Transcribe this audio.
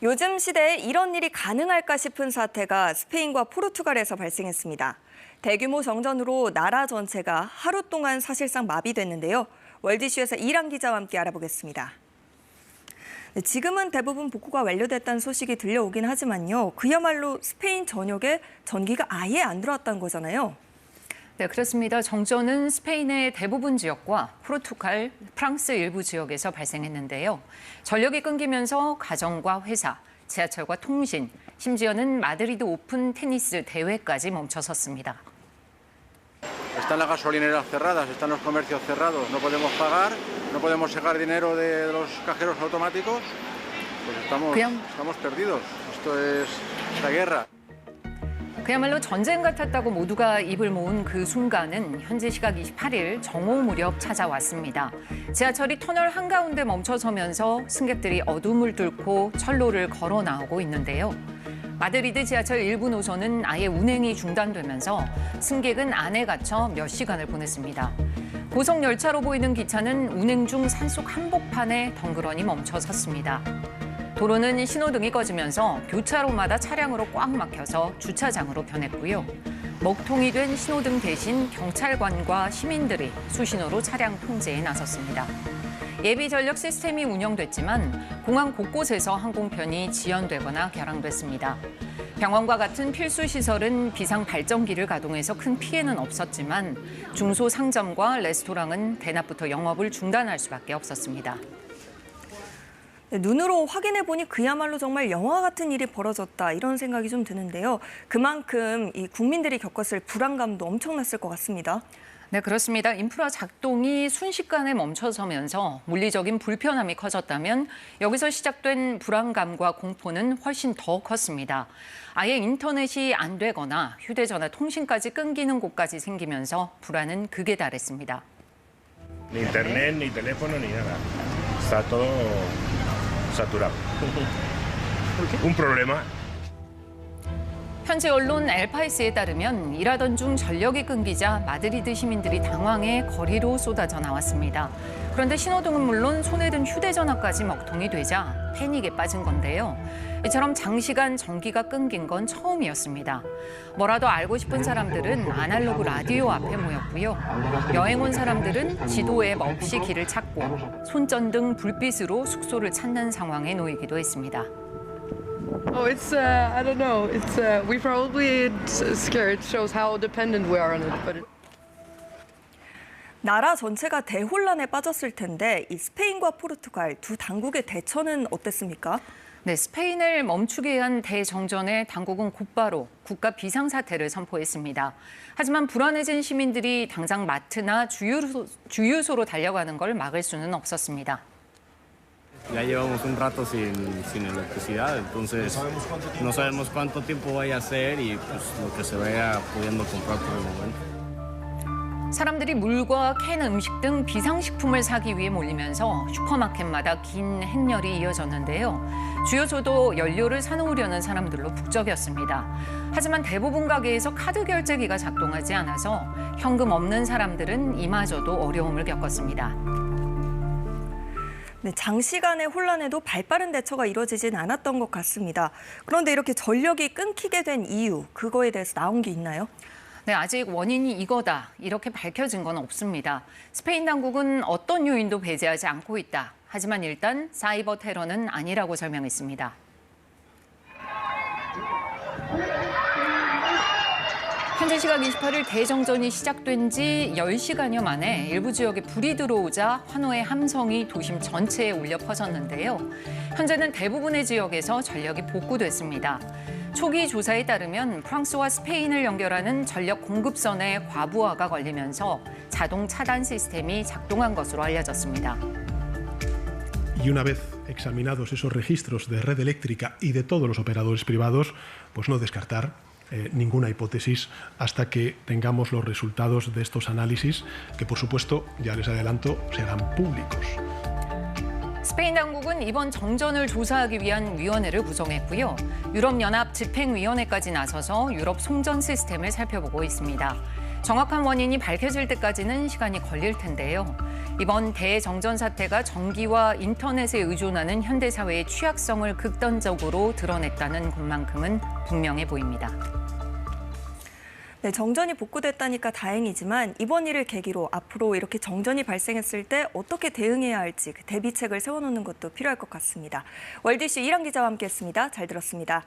요즘 시대에 이런 일이 가능할까 싶은 사태가 스페인과 포르투갈에서 발생했습니다. 대규모 정전으로 나라 전체가 하루 동안 사실상 마비됐는데요. 월드이슈에서 이랑 기자와 함께 알아보겠습니다. 지금은 대부분 복구가 완료됐다는 소식이 들려오긴 하지만요. 그야말로 스페인 전역에 전기가 아예 안 들어왔다는 거잖아요. 네, 그렇습니다. 정전은 스페인의 대부분 지역과 포르투갈, 프랑스 일부 지역에서 발생했는데요. 전력이 끊기면서 가정과 회사, 지하철과 통신, 심지어는 마드리드 오픈 테니스 대회까지 멈춰섰습니다. Están las gasolineras cerradas, están los comercios cerrados, no podemos pagar, no podemos sacar dinero de los cajeros automáticos, pues estamos perdidos. Esto es la guerra. 그야말로 전쟁 같았다고 모두가 입을 모은 그 순간은 현지 시각 28일 정오 무렵 찾아왔습니다. 지하철이 터널 한가운데 멈춰서면서 승객들이 어둠을 뚫고 철로를 걸어 나오고 있는데요. 마드리드 지하철 일부 노선은 아예 운행이 중단되면서 승객은 안에 갇혀 몇 시간을 보냈습니다. 고속 열차로 보이는 기차는 운행 중 산속 한복판에 덩그러니 멈춰 섰습니다. 도로는 신호등이 꺼지면서 교차로마다 차량으로 꽉 막혀서 주차장으로 변했고요. 먹통이 된 신호등 대신 경찰관과 시민들이 수신호로 차량 통제에 나섰습니다. 예비 전력 시스템이 운영됐지만 공항 곳곳에서 항공편이 지연되거나 결항됐습니다. 병원과 같은 필수 시설은 비상 발전기를 가동해서 큰 피해는 없었지만 중소 상점과 레스토랑은 대낮부터 영업을 중단할 수밖에 없었습니다. 눈으로 확인해 보니 그야말로 정말 영화 같은 일이 벌어졌다 이런 생각이 좀 드는데요. 그만큼 이 국민들이 겪었을 불안감도 엄청났을 것 같습니다. 네, 그렇습니다. 인프라 작동이 순식간에 멈춰서면서 물리적인 불편함이 커졌다면 여기서 시작된 불안감과 공포는 훨씬 더 컸습니다. 아예 인터넷이 안 되거나 휴대전화 통신까지 끊기는 곳까지 생기면서 불안은 극에 달했습니다. Ni internet, ni teléfono, ni nada. Está todo saturado. Un problema. 현지 언론 엘파이스에 따르면 일하던 중 전력이 끊기자 마드리드 시민들이 당황해 거리로 쏟아져 나왔습니다. 그런데 신호등은 물론 손에 든 휴대전화까지 먹통이 되자 패닉에 빠진 건데요. 이처럼 장시간 전기가 끊긴 건 처음이었습니다. 뭐라도 알고 싶은 사람들은 아날로그 라디오 앞에 모였고요. 여행 온 사람들은 지도 앱 없이 길을 찾고 손전등 불빛으로 숙소를 찾는 상황에 놓이기도 했습니다. Oh, I don't know. We probably scared. It shows how dependent we are on it. But 나라 전체가 대혼란에 빠졌을 텐데 이 스페인과 포르투갈 두 당국의 대처는 어땠습니까? 네, 스페인을 멈추게 한 대정전에 당국은 곧바로 국가 비상사태를 선포했습니다. 하지만 불안해진 시민들이 당장 마트나 주유소로 달려가는 걸 막을 수는 없었습니다. Ya llevamos un rato sin electricidad, entonces no sabemos cuánto tiempo vaya a ser y pues lo que se vaya pudiendo comprar por el momento. 사람들이 물과 캔 음식 등 비상식품을 사기 위해 몰리면서 슈퍼마켓마다 긴 행렬이 이어졌는데요. 주유소도 연료를 사놓으려는 사람들로 북적였습니다. 하지만 대부분 가게에서 카드 결제기가 작동하지 않아서 현금 없는 사람들은 이마저도 어려움을 겪었습니다. 네, 장시간의 혼란에도 발빠른 대처가 이루어지진 않았던 것 같습니다. 그런데 이렇게 전력이 끊기게 된 이유, 그거에 대해서 나온 게 있나요? 네, 아직 원인이 이거다, 이렇게 밝혀진 건 없습니다. 스페인 당국은 어떤 요인도 배제하지 않고 있다. 하지만 일단 사이버 테러는 아니라고 설명했습니다. 현재 시각 28일 대정전이 시작된 지 10시간여 만에 일부 지역에 불이 들어오자 환호의 함성이 도심 전체에 울려 퍼졌는데요. 현재는 대부분의 지역에서 전력이 복구됐습니다. 초기 조사에 따르면 프랑스와 스페인을 연결하는 전력 공급선에 과부하가 걸리면서 자동 차단 시스템이 작동한 것으로 알려졌습니다. Y una vez examinados esos registros de red eléctrica y de todos los operadores privados, pues no descartar ninguna hipótesis hasta que tengamos los resultados de estos análisis, que por supuesto, ya les adelanto, serán públicos. 스페인 당국은 이번 정전을 조사하기 위한 위원회를 구성했고요. 유럽연합 집행위원회까지 나서서 유럽 송전 시스템을 살펴보고 있습니다. 정확한 원인이 밝혀질 때까지는 시간이 걸릴 텐데요. 이번 대정전 사태가 전기와 인터넷에 의존하는 현대사회의 취약성을 극단적으로 드러냈다는 것만큼은 분명해 보입니다. 네, 정전이 복구됐다니까 다행이지만 이번 일을 계기로 앞으로 이렇게 정전이 발생했을 때 어떻게 대응해야 할지 그 대비책을 세워놓는 것도 필요할 것 같습니다. 월드이슈 이랑 기자와 함께했습니다. 잘 들었습니다.